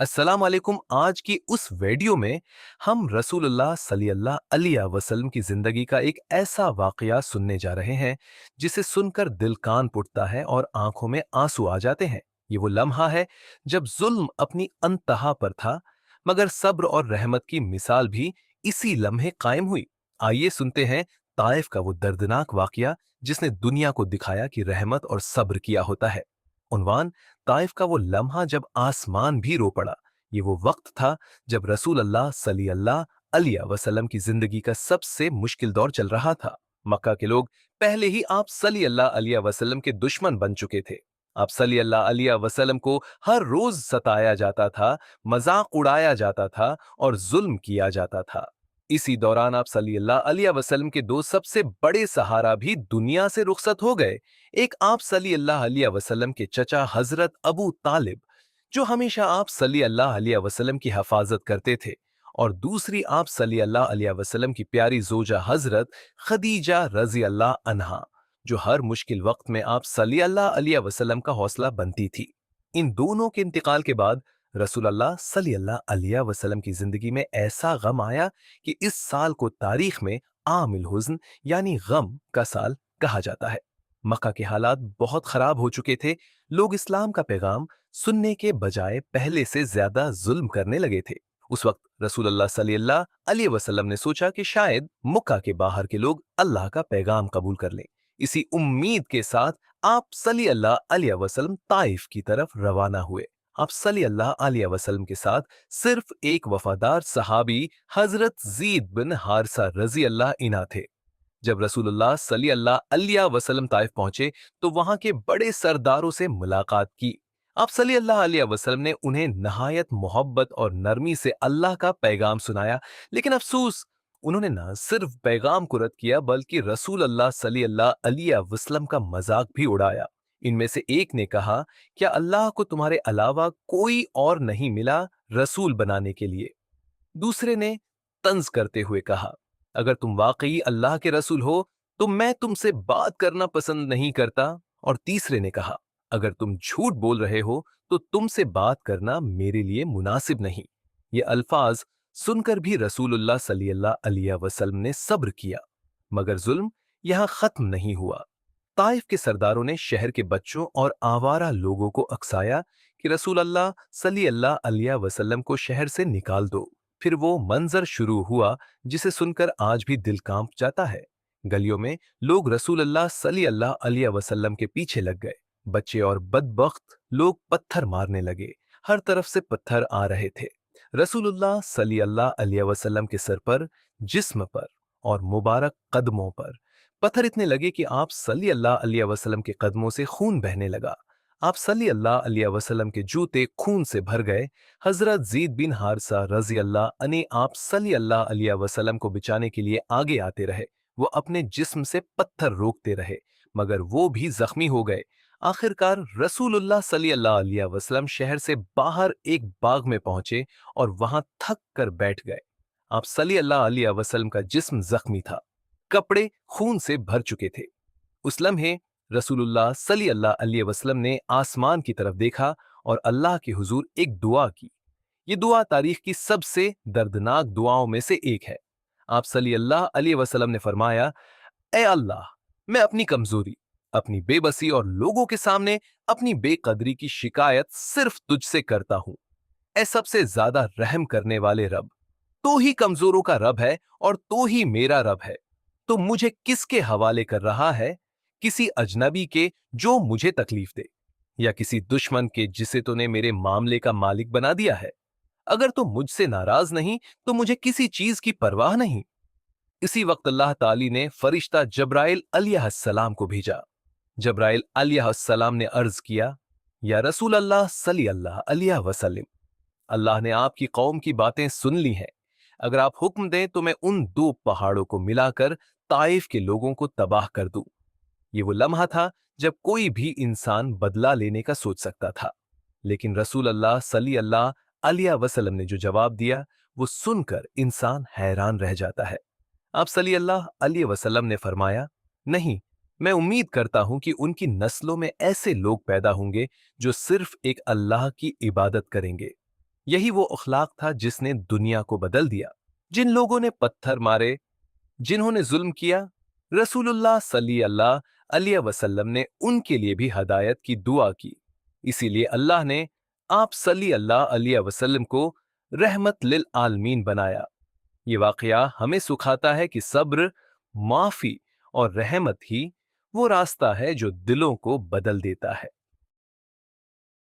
अस्सलाम वालेकुम। आज की उस वीडियो में हम रसूलुल्लाह सल्लल्लाहु अलैहि वसल्लम की जिंदगी का एक ऐसा वाकया सुनने जा रहे हैं जिसे सुनकर दिल कान फूटता है और आंखों में आंसू आ जाते हैं। ये वो लम्हा है जब जुल्म अपनी अंतहा पर था, मगर सब्र और रहमत की मिसाल भी इसी लम्हे कायम हुई। आइए सुनते हैं ताइफ का वो दर्दनाक वाकया जिसने दुनिया को दिखाया कि रहमत और सब्र किया होता है। उन्वान: ताइफ का वो लम्हा जब आसमान भी रो पड़ा। ये वो वक्त था जब रसूल अल्लाह सल्लल्लाहु अलैहि वसल्लम की जिंदगी का सबसे मुश्किल दौर चल रहा था। मक्का के लोग पहले ही आप सल्लल्लाहु अलैहि वसल्लम के दुश्मन बन चुके थे। आप सल्लल्लाहु अलैहि वसल्लम को हर रोज सताया जाता था, मजाक उड़ाया जाता था और जुल्म किया जाता था। इसी दौरान आप सल्लल्लाहु अलैहि वसल्लम के दो सबसे बड़े सहारा भी दुनिया से रुखसत हो गए। एक आप सल्लल्लाहु अलैहि वसल्लम के चचा हजरत अबू तालिब, जो हमेशा आप सल्लल्लाहु अलैहि वसल्लम की हिफाजत करते थे, और दूसरी आप सल्लल्लाहु अलैहि वसल्लम की प्यारी जोजा हजरत खदीजा रजी अल्लाह अन्हा, जो हर मुश्किल वक्त में आप सल्लल्लाहु अलैहि वसल्लम का हौसला बनती थी। इन दोनों के इंतकाल के बाद रसूल अल्लाह सल्लल्लाहु अलैहि वसल्लम की जिंदगी में ऐसा गम आया कि इस साल को तारीख में आमिल हुज़्न यानी गम का साल कहा जाता है। मक्का के हालात बहुत खराब हो चुके थे। लोग इस्लाम का पैगाम सुनने के बजाय पहले से ज्यादा जुल्म करने लगे थे। उस वक्त रसूलुल्लाह सल्लल्लाहु अलैहि वसल्लम ने सोचा कि शायद मक्का के बाहर के लोग अल्लाह का पैगाम कबूल कर लें। इसी उम्मीद के साथ आप सल्लल्लाहु अलैहि वसल्लम ताइफ की तरफ रवाना हुए। आप सल्लल्लाहु अलैहि वसल्लम के साथ सिर्फ एक वफादार सहाबी हजरत ज़ीद बिन हारिसा रजी अल्लाह इन्हा थे। जब रसूलुल्लाह सल्लल्लाहु अलैहि वसल्लम ताइफ पहुंचे तो वहां के बड़े सरदारों से मुलाकात की। आप सल्लल्लाहु अलैहि वसल्लम ने उन्हें नहायत मोहब्बत और नरमी से अल्लाह का पैगाम सुनाया, लेकिन अफसोस, उन्होंने न सिर्फ पैगाम को रद्द किया बल्कि रसूलुल्लाह सल्लल्लाहु अलैहि वसल्लम का मजाक भी उड़ाया। इनमें से एक ने कहा, क्या अल्लाह को तुम्हारे अलावा कोई और नहीं मिला रसूल बनाने के लिए? दूसरे ने तंज करते हुए कहा, अगर तुम वाकई अल्लाह के रसूल हो तो मैं तुमसे बात करना पसंद नहीं करता। और तीसरे ने कहा, अगर तुम झूठ बोल रहे हो तो तुमसे बात करना मेरे लिए मुनासिब नहीं। ये अल्फाज सुनकर भी रसूलुल्लाह सल्लल्लाहु अलैहि वसल्लम ने सब्र किया, मगर जुल्म यहां खत्म नहीं हुआ। ताइफ के सरदारों ने शहर के बच्चों और आवारा लोगों को अकसाया कि रसूल अल्लाह सल्लल्लाहु अलैहि वसल्लम को शहर से निकाल दो। फिर वो मंजर शुरू हुआ जिसे सुनकर आज भी दिल कांप जाता है। गलियों में लोग रसूल अल्लाह सल्लल्लाहु अलैहि वसल्लम के पीछे लग गए। बच्चे और बदबख्त लोग पत्थर मारने लगे। हर तरफ से पत्थर आ रहे थे। रसूलुल्लाह सल्लल्लाहु अलैहि वसल्लम के सर पर, जिस्म पर और मुबारक कदमों पर पत्थर इतने लगे कि आप सल्लल्लाहु अलैहि वसल्लम के कदमों से खून बहने लगा। आप सल्लल्लाहु अलैहि वसल्लम के जूते खून से भर गए। हजरत ज़ीद बिन हारिसा रजी अल्लाह अने आप सल्लल्लाहु अलैहि वसल्लम को बचाने के लिए आगे आते रहे। वो अपने जिस्म से पत्थर रोकते रहे, मगर वो भी जख्मी हो गए। आखिरकार रसूलुल्लाह सल्लल्लाहु अलैहि वसल्लम शहर से बाहर एक बाग में पहुंचे और वहां थक कर बैठ गए। आप सल्लल्लाहु अलैहि वसल्लम का जिस्म जख्मी था, कपड़े खून से भर चुके थे। उस लम्हे रसूलुल्लाह सल्लल्लाहु अलैहि वसल्लम ने आसमान की तरफ देखा और अल्लाह के हुजूर एक दुआ की। ये दुआ तारीख की सबसे दर्दनाक दुआओं में से एक है। आप सल्लल्लाहु अलैहि वसल्लम ने फरमाया, ए अल्लाह, मैं अपनी कमजोरी, अपनी बेबसी और लोगों के सामने अपनी बेकदरी की शिकायत सिर्फ तुझसे करता हूं। ए सबसे ज्यादा रहम करने वाले रब, तो ही कमजोरों का रब है और तो ही मेरा रब है। तो मुझे किसके हवाले कर रहा है? किसी अजनबी के जो मुझे तकलीफ दे, या किसी दुश्मन के जिसे तूने मेरे मामले का मालिक बना दिया है? अगर तू मुझसे नाराज नहीं तो मुझे किसी चीज की परवाह नहीं। इसी वक्त अल्लाह ताली ने फरिश्ता जब्राइल अलैहिस्सलाम को भेजा। जब्राइल अलैहिस्सलाम ने अर्ज किया, या रसूल अल्लाह सल्लल्लाहु अलैहि वसल्लम, अल्लाह ने आपकी कौम की बातें सुन ली हैं। अगर आप हुक्म दें तो मैं उन दो पहाड़ों को मिलाकर ताइफ के लोगों को तबाह कर दूं। ये वो लम्हा था जब कोई भी इंसान बदला लेने का सोच सकता था, लेकिन रसूल अल्लाह सल्लल्लाहु अलैहि वसल्लम ने जो जवाब दिया वो सुनकर इंसान हैरान रह जाता है। आप सल्लल्लाहु अलैहि वसल्लम ने फरमाया, नहीं, मैं उम्मीद करता हूं कि उनकी नस्लों में ऐसे लोग पैदा होंगे जो सिर्फ एक अल्लाह की इबादत करेंगे। यही वो अखलाक था जिसने दुनिया को बदल दिया। जिन लोगों ने पत्थर मारे, जिन्होंने जुल्म किया, रसूलुल्लाह सल्लल्लाहु अलैहि वसल्लम ने उनके लिए भी हदायत की दुआ की। इसीलिए अल्लाह ने आप सल्लल्लाहु अलैहि वसल्लम को रहमत लिल आलमीन बनाया। ये वाकया हमें सिखाता है कि सब्र, माफी और रहमत ही वो रास्ता है जो दिलों को बदल देता है।